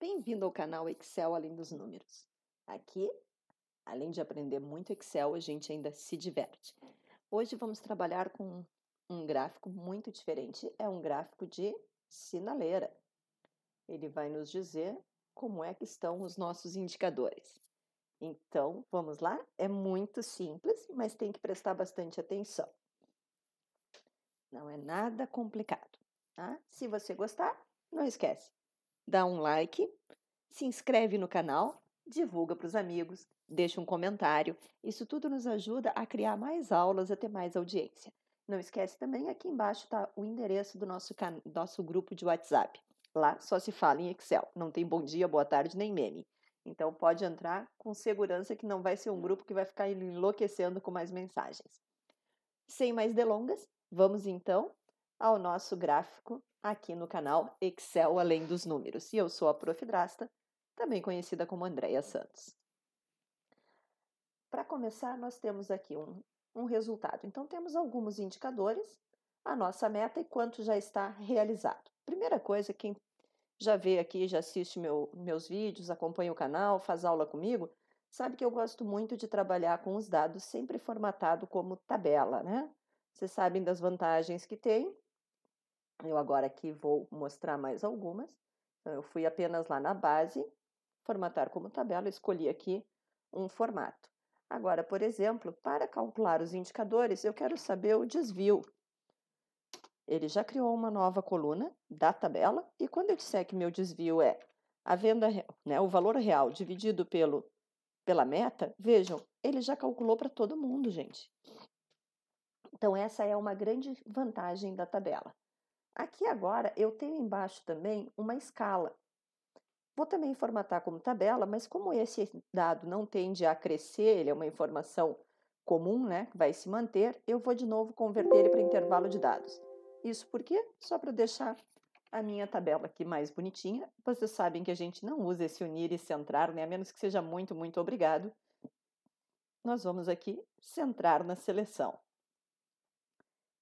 Bem-vindo ao canal Excel Além dos Números. Aqui, além de aprender muito Excel, a gente ainda se diverte. Hoje vamos trabalhar com um gráfico muito diferente, é um gráfico de sinaleira. Ele vai nos dizer como é que estão os nossos indicadores. Então, vamos lá? É muito simples, mas tem que prestar bastante atenção. Não é nada complicado, tá? Se você gostar, não esquece, dá um like, se inscreve no canal, divulga para os amigos, deixa um comentário. Isso tudo nos ajuda a criar mais aulas, a ter mais audiência. Não esquece também, aqui embaixo está o endereço do nosso grupo de WhatsApp. Lá só se fala em Excel, não tem bom dia, boa tarde, nem meme. Então pode entrar com segurança que não vai ser um grupo que vai ficar enlouquecendo com mais mensagens. Sem mais delongas, vamos então ao nosso gráfico aqui no canal Excel Além dos Números. E eu sou a Prof. Drasta, também conhecida como Andréia Santos. Para começar, nós temos aqui um resultado. Então, temos alguns indicadores, a nossa meta e quanto já está realizado. Primeira coisa, quem já vê aqui, já assiste meus vídeos, acompanha o canal, faz aula comigo, sabe que eu gosto muito de trabalhar com os dados sempre formatado como tabela, né? Vocês sabem das vantagens que tem. Eu agora aqui vou mostrar mais algumas. Então, eu fui apenas lá na base, formatar como tabela, escolhi aqui um formato. Agora, por exemplo, para calcular os indicadores, eu quero saber o desvio. Ele já criou uma nova coluna da tabela, e quando eu disser que meu desvio é a venda, né, o valor real dividido pela meta, vejam, ele já calculou para todo mundo, gente. Então, essa é uma grande vantagem da tabela. Aqui agora eu tenho embaixo também uma escala. Vou também formatar como tabela, mas como esse dado não tende a crescer, ele é uma informação comum, né, que vai se manter, eu vou de novo converter ele para intervalo de dados. Isso por quê? Só para deixar a minha tabela aqui mais bonitinha. Vocês sabem que a gente não usa esse unir e centrar, né, a menos que seja muito, muito obrigado. Nós vamos aqui centrar na seleção.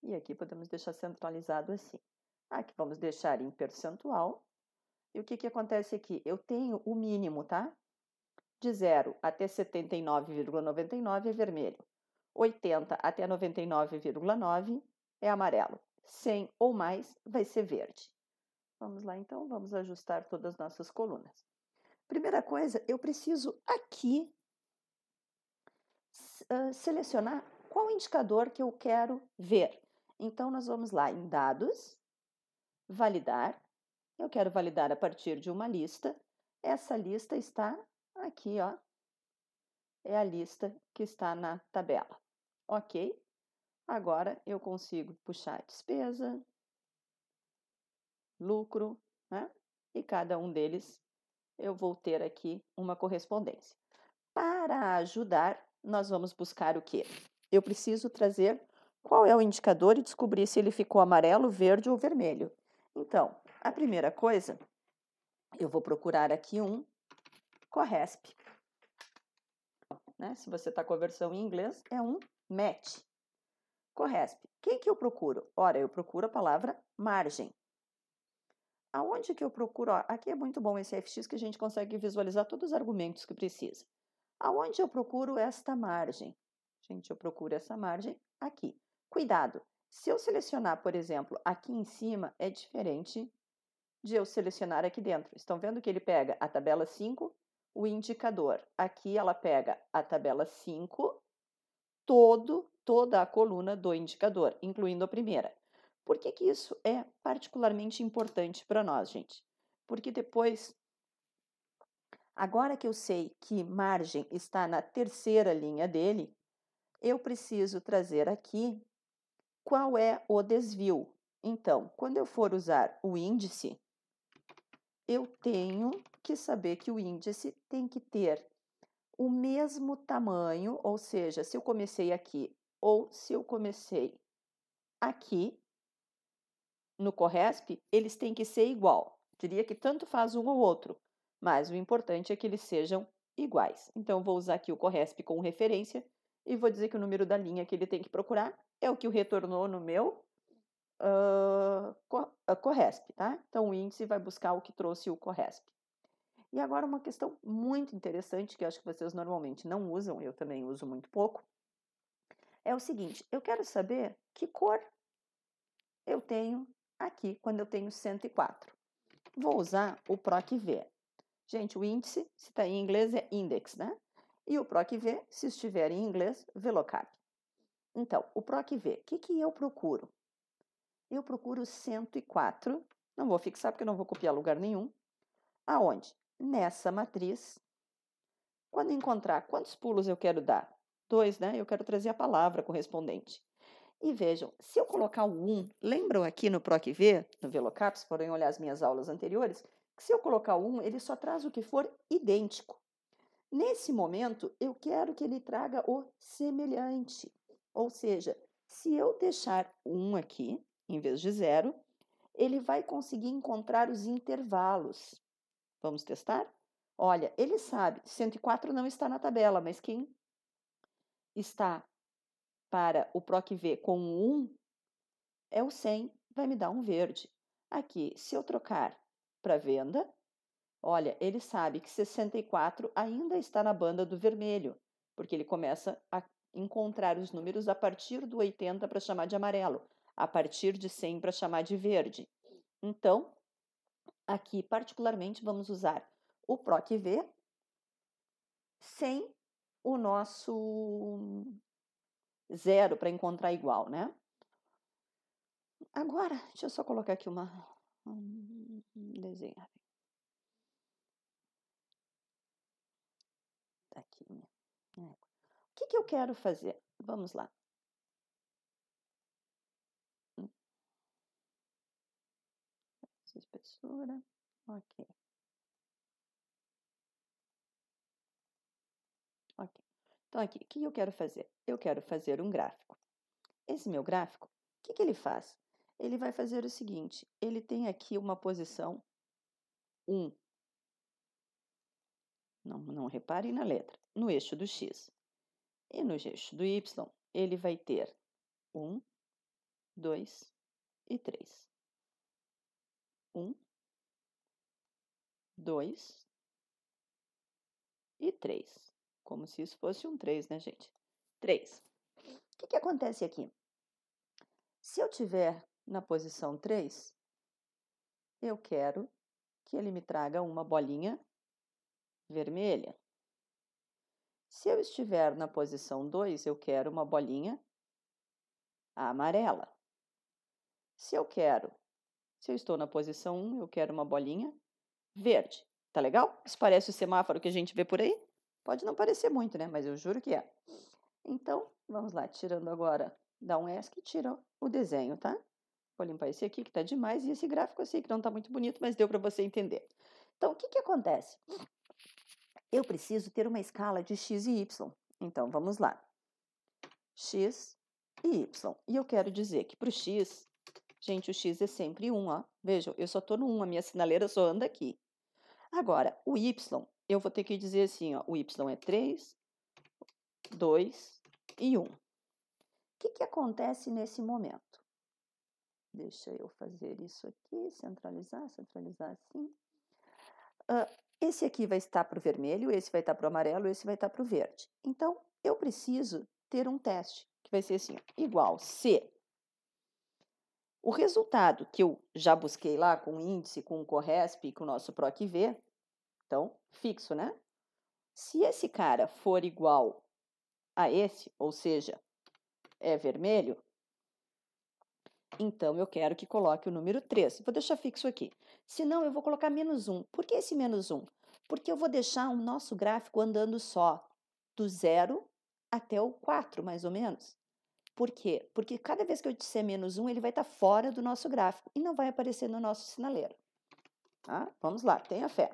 E aqui podemos deixar centralizado assim. Aqui vamos deixar em percentual. E o que acontece aqui? Eu tenho o mínimo, tá? De 0 até 79,99 é vermelho. 80 até 99,9 é amarelo. 100 ou mais vai ser verde. Vamos lá, então, vamos ajustar todas as nossas colunas. Primeira coisa, eu preciso aqui selecionar qual indicador que eu quero ver. Então, nós vamos lá em Dados, Validar. Eu quero validar a partir de uma lista. Essa lista está aqui, ó. É a lista que está na tabela. Ok? Agora eu consigo puxar despesa, lucro, né? E cada um deles eu vou ter aqui uma correspondência. Para ajudar, nós vamos buscar o quê? Eu preciso trazer qual é o indicador e descobrir se ele ficou amarelo, verde ou vermelho. Então, a primeira coisa, eu vou procurar aqui um CORRESP. Né? Se você está com a versão em inglês, é um match. CORRESP. Quem que eu procuro? Ora, eu procuro a palavra margem. Aonde que eu procuro? Ó, aqui é muito bom esse FX que a gente consegue visualizar todos os argumentos que precisa. Aonde eu procuro esta margem? Gente, eu procuro essa margem aqui. Cuidado, se eu selecionar, por exemplo, aqui em cima, é diferente de eu selecionar aqui dentro. Estão vendo que ele pega a tabela 5, o indicador. Aqui ela pega a tabela 5, toda a coluna do indicador, incluindo a primeira. Por que isso é particularmente importante para nós, gente? Porque depois, agora que eu sei que margem está na terceira linha dele, eu preciso trazer aqui qual é o desvio. Então, quando eu for usar o índice, eu tenho que saber que o índice tem que ter o mesmo tamanho, ou seja, se eu comecei aqui ou se eu comecei aqui no CORRESP, eles têm que ser igual. Diria que tanto faz um ou outro, mas o importante é que eles sejam iguais. Então, vou usar aqui o CORRESP como referência e vou dizer que o número da linha que ele tem que procurar é o que o retornou no meu CORRESP, tá? Então, o índice vai buscar o que trouxe o CORRESP. E agora uma questão muito interessante, que eu acho que vocês normalmente não usam, eu também uso muito pouco, é o seguinte, eu quero saber que cor eu tenho aqui quando eu tenho 104. Vou usar o PROC-V. Gente, o índice, se está em inglês, é index, né? E o PROC-V, se estiver em inglês, VLOOKUP. Então, o PROC-V, o que eu procuro? Eu procuro 104, não vou fixar porque eu não vou copiar lugar nenhum. Aonde? Nessa matriz. Quando encontrar quantos pulos eu quero dar? 2, né? Eu quero trazer a palavra correspondente. E vejam, se eu colocar o 1, lembram aqui no PROC-V, no VLOOKUP, se forem olhar as minhas aulas anteriores, que se eu colocar o 1, ele só traz o que for idêntico. Nesse momento, eu quero que ele traga o semelhante. Ou seja, se eu deixar 1 aqui, em vez de 0, ele vai conseguir encontrar os intervalos. Vamos testar? Olha, ele sabe, 104 não está na tabela, mas quem está para o PROC-V com o 1 é o 100, vai me dar um verde. Aqui, se eu trocar para venda, olha, ele sabe que 64 ainda está na banda do vermelho, porque ele começa a encontrar os números a partir do 80 para chamar de amarelo, a partir de 100 para chamar de verde. Então, aqui, particularmente, vamos usar o PROC-V sem o nosso 0 para encontrar igual, né? Agora, deixa eu só colocar aqui um desenho. Tá aqui. O que eu quero fazer? Vamos lá. Espessura. Ok. Ok. Então, aqui, o que eu quero fazer? Eu quero fazer um gráfico. Esse meu gráfico, o que ele faz? Ele vai fazer o seguinte, ele tem aqui uma posição 1. Não reparem na letra. No eixo do X. E no eixo do Y, ele vai ter 1, 2 e 3. 1, 2 e 3. Como se isso fosse um 3, né, gente? 3. O que acontece aqui? Se eu tiver na posição 3, eu quero que ele me traga uma bolinha vermelha. Se eu estiver na posição 2, eu quero uma bolinha amarela. Se eu estou na posição 1, eu quero uma bolinha verde. Tá legal? Isso parece o semáforo que a gente vê por aí? Pode não parecer muito, né? Mas eu juro que é. Então, vamos lá, tirando agora, dá um ESC e tira o desenho, tá? Vou limpar esse aqui que tá demais e esse gráfico eu sei que não tá muito bonito, mas deu para você entender. Então, o que acontece? Eu preciso ter uma escala de x e y. Então, vamos lá. X e y. E eu quero dizer que para o x, gente, o x é sempre 1, ó. Vejam, eu só estou no 1, a minha sinaleira só anda aqui. Agora, o y, eu vou ter que dizer assim, ó, o y é 3, 2 e 1. O que acontece nesse momento? Deixa eu fazer isso aqui, centralizar assim. Esse aqui vai estar para o vermelho, esse vai estar para o amarelo, esse vai estar para o verde. Então, eu preciso ter um teste, que vai ser assim, ó, igual se o resultado que eu já busquei lá com o índice, com o Corresp e com o nosso PROC-V, então, fixo, né? Se esse cara for igual a esse, ou seja, é vermelho, então eu quero que coloque o número 3. Vou deixar fixo aqui. Se não, eu vou colocar menos 1. Por que esse menos 1? Porque eu vou deixar o nosso gráfico andando só do 0 até o 4, mais ou menos. Por quê? Porque cada vez que eu disser menos 1, ele vai estar fora do nosso gráfico e não vai aparecer no nosso sinaleiro. Tá? Vamos lá, tenha fé.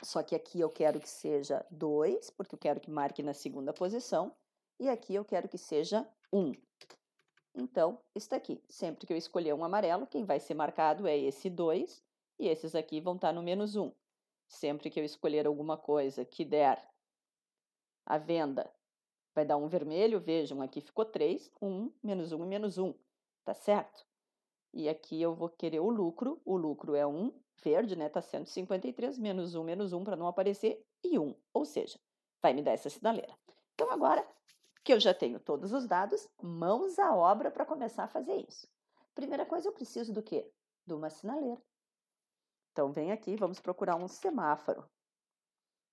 Só que aqui eu quero que seja 2, porque eu quero que marque na segunda posição. E aqui eu quero que seja 1. Então, está aqui. Sempre que eu escolher um amarelo, quem vai ser marcado é esse 2. E esses aqui vão estar no menos 1. Sempre que eu escolher alguma coisa que der a venda, vai dar um vermelho. Vejam, aqui ficou 3, 1, menos 1 e menos 1. Tá certo? E aqui eu vou querer o lucro. O lucro é 1. verde, né? Tá 153, menos 1, para não aparecer, e 1. Ou seja, vai me dar essa sinaleira. Então, agora que eu já tenho todos os dados, mãos à obra para começar a fazer isso. Primeira coisa, eu preciso do quê? De uma sinaleira. Então, vem aqui, vamos procurar um semáforo.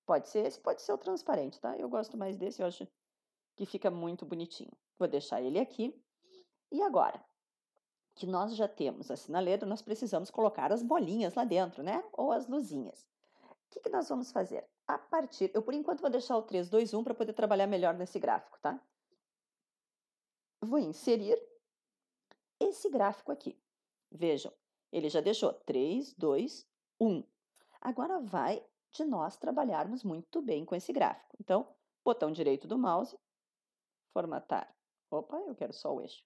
Pode ser esse, pode ser o transparente, tá? Eu gosto mais desse, eu acho que fica muito bonitinho. Vou deixar ele aqui. E agora, que nós já temos a sinaleira, nós precisamos colocar as bolinhas lá dentro, né? Ou as luzinhas. O que nós vamos fazer? Eu por enquanto vou deixar o 3, 2, 1 para poder trabalhar melhor nesse gráfico, tá? Vou inserir esse gráfico aqui. Vejam, ele já deixou 3, 2, 1. Agora vai de nós trabalharmos muito bem com esse gráfico. Então, botão direito do mouse, formatar. Opa, eu quero só o eixo.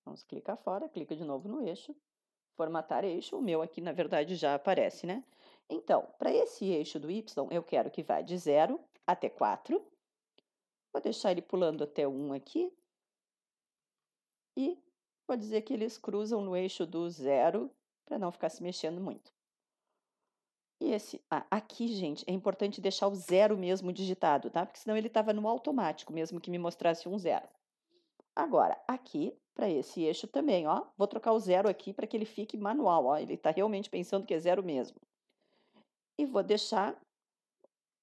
Vamos clicar fora, clica de novo no eixo, formatar eixo. O meu aqui, na verdade, já aparece, né? Então, para esse eixo do Y, eu quero que vá de 0 até 4. Vou deixar ele pulando até 1 aqui. E vou dizer que eles cruzam no eixo do 0, para não ficar se mexendo muito. E esse aqui, gente, é importante deixar o 0 mesmo digitado, tá? Porque senão ele estava no automático, mesmo que me mostrasse um 0. Agora, aqui, para esse eixo também, ó, vou trocar o 0 aqui para que ele fique manual, ó, ele está realmente pensando que é 0 mesmo. E vou deixar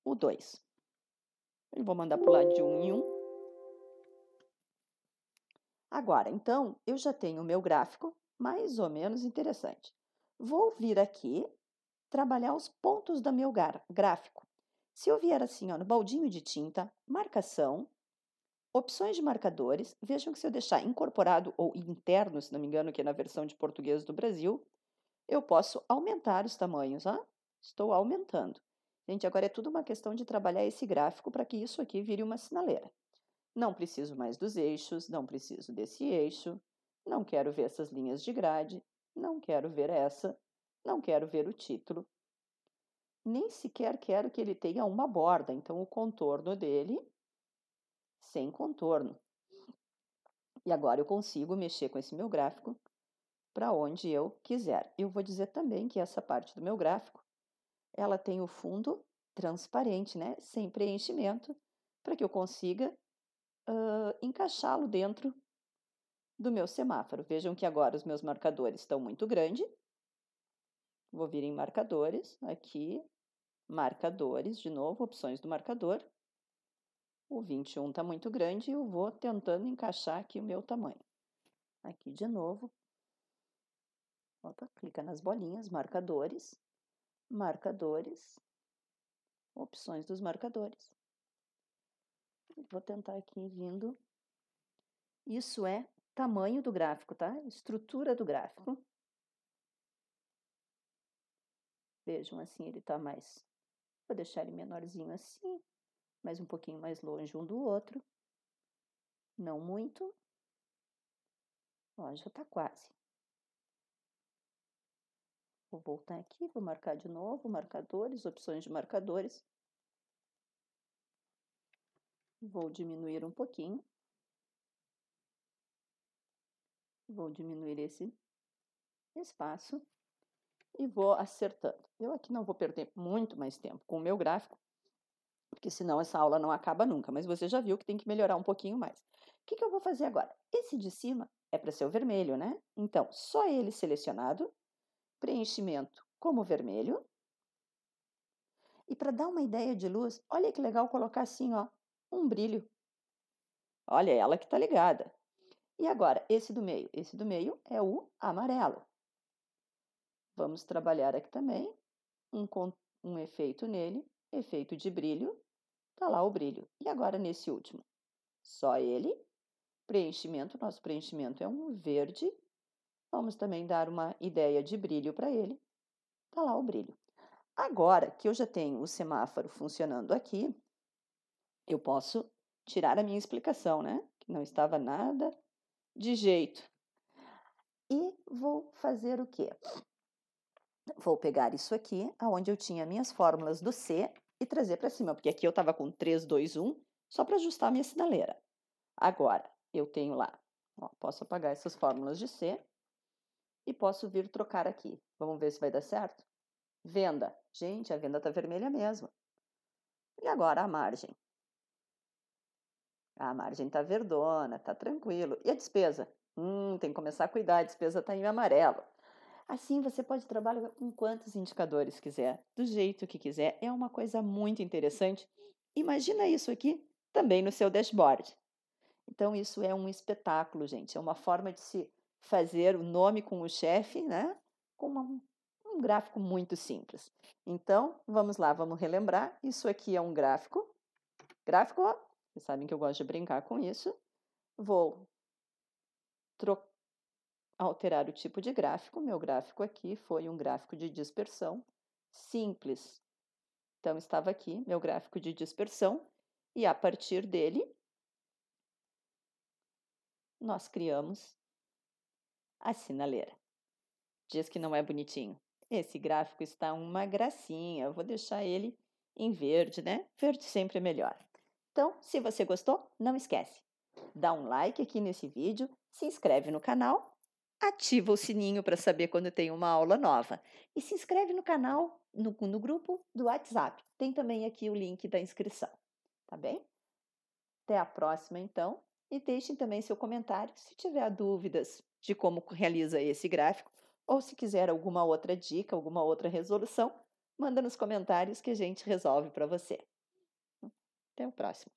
o 2. Eu vou mandar pular de 1 em 1. Agora, então, eu já tenho o meu gráfico mais ou menos interessante. Vou vir aqui trabalhar os pontos do meu gráfico. Se eu vier assim, ó, no baldinho de tinta, marcação, opções de marcadores, vejam que se eu deixar incorporado ou interno, se não me engano, que é na versão de português do Brasil, eu posso aumentar os tamanhos, ó. Estou aumentando. Gente, agora é tudo uma questão de trabalhar esse gráfico para que isso aqui vire uma sinaleira. Não preciso mais dos eixos, não preciso desse eixo, não quero ver essas linhas de grade, não quero ver essa, não quero ver o título. Nem sequer quero que ele tenha uma borda, então o contorno dele sem contorno. E agora eu consigo mexer com esse meu gráfico para onde eu quiser. Eu vou dizer também que essa parte do meu gráfico, ela tem o fundo transparente, né? Sem preenchimento, para que eu consiga encaixá-lo dentro do meu semáforo. Vejam que agora os meus marcadores estão muito grandes. Vou vir em marcadores, aqui, marcadores, de novo, opções do marcador. O 21 está muito grande e eu vou tentando encaixar aqui o meu tamanho. Aqui de novo. Opa, clica nas bolinhas, marcadores, marcadores, opções dos marcadores. Vou tentar aqui vindo. Isso é tamanho do gráfico, tá? Estrutura do gráfico. Vejam, assim ele está mais... Vou deixar ele menorzinho assim, mas um pouquinho mais longe um do outro. Não muito. Ó, já está quase. Vou voltar aqui, vou marcar de novo, marcadores, opções de marcadores. Vou diminuir um pouquinho. Vou diminuir esse espaço e vou acertando. Eu aqui não vou perder muito mais tempo com o meu gráfico, porque senão essa aula não acaba nunca, mas você já viu que tem que melhorar um pouquinho mais. O que eu vou fazer agora? Esse de cima é para ser o vermelho, né? Então, só ele selecionado, preenchimento como vermelho. E para dar uma ideia de luz, olha que legal colocar assim, ó, um brilho. Olha ela que está ligada. E agora, esse do meio é o amarelo. Vamos trabalhar aqui também um efeito nele, efeito de brilho, tá lá o brilho. E agora nesse último, só ele, preenchimento, nosso preenchimento é um verde, vamos também dar uma ideia de brilho para ele, tá lá o brilho. Agora que eu já tenho o semáforo funcionando aqui, eu posso tirar a minha explicação, né? Que não estava nada de jeito. E vou fazer o quê? Vou pegar isso aqui, onde eu tinha minhas fórmulas do C, e trazer para cima, porque aqui eu estava com 3, 2, 1, só para ajustar a minha sinaleira. Agora, eu tenho lá, ó, posso apagar essas fórmulas de C, e posso vir trocar aqui. Vamos ver se vai dar certo? Venda. Gente, a venda está vermelha mesmo. E agora a margem. A margem está verdona, está tranquilo. E a despesa? Tem que começar a cuidar, a despesa está em amarelo. Assim você pode trabalhar com quantos indicadores quiser, do jeito que quiser. É uma coisa muito interessante. Imagina isso aqui também no seu dashboard. Então, isso é um espetáculo, gente. É uma forma de se fazer o nome com o chefe, né? Com um gráfico muito simples. Então, vamos lá, vamos relembrar. Isso aqui é um gráfico. Gráfico, ó, vocês sabem que eu gosto de brincar com isso. Vou alterar o tipo de gráfico. Meu gráfico aqui foi um gráfico de dispersão simples. Então, estava aqui meu gráfico de dispersão e a partir dele nós criamos a sinaleira. Diz que não é bonitinho. Esse gráfico está uma gracinha. Eu vou deixar ele em verde, né? Verde sempre é melhor. Então, se você gostou, não esquece. Dá um like aqui nesse vídeo, se inscreve no canal, ativa o sininho para saber quando tem uma aula nova. E se inscreve no canal, no grupo do WhatsApp. Tem também aqui o link da inscrição. Tá bem? Até a próxima, então. E deixem também seu comentário se tiver dúvidas de como realiza esse gráfico ou se quiser alguma outra dica, alguma outra resolução, manda nos comentários que a gente resolve para você. Até o próximo.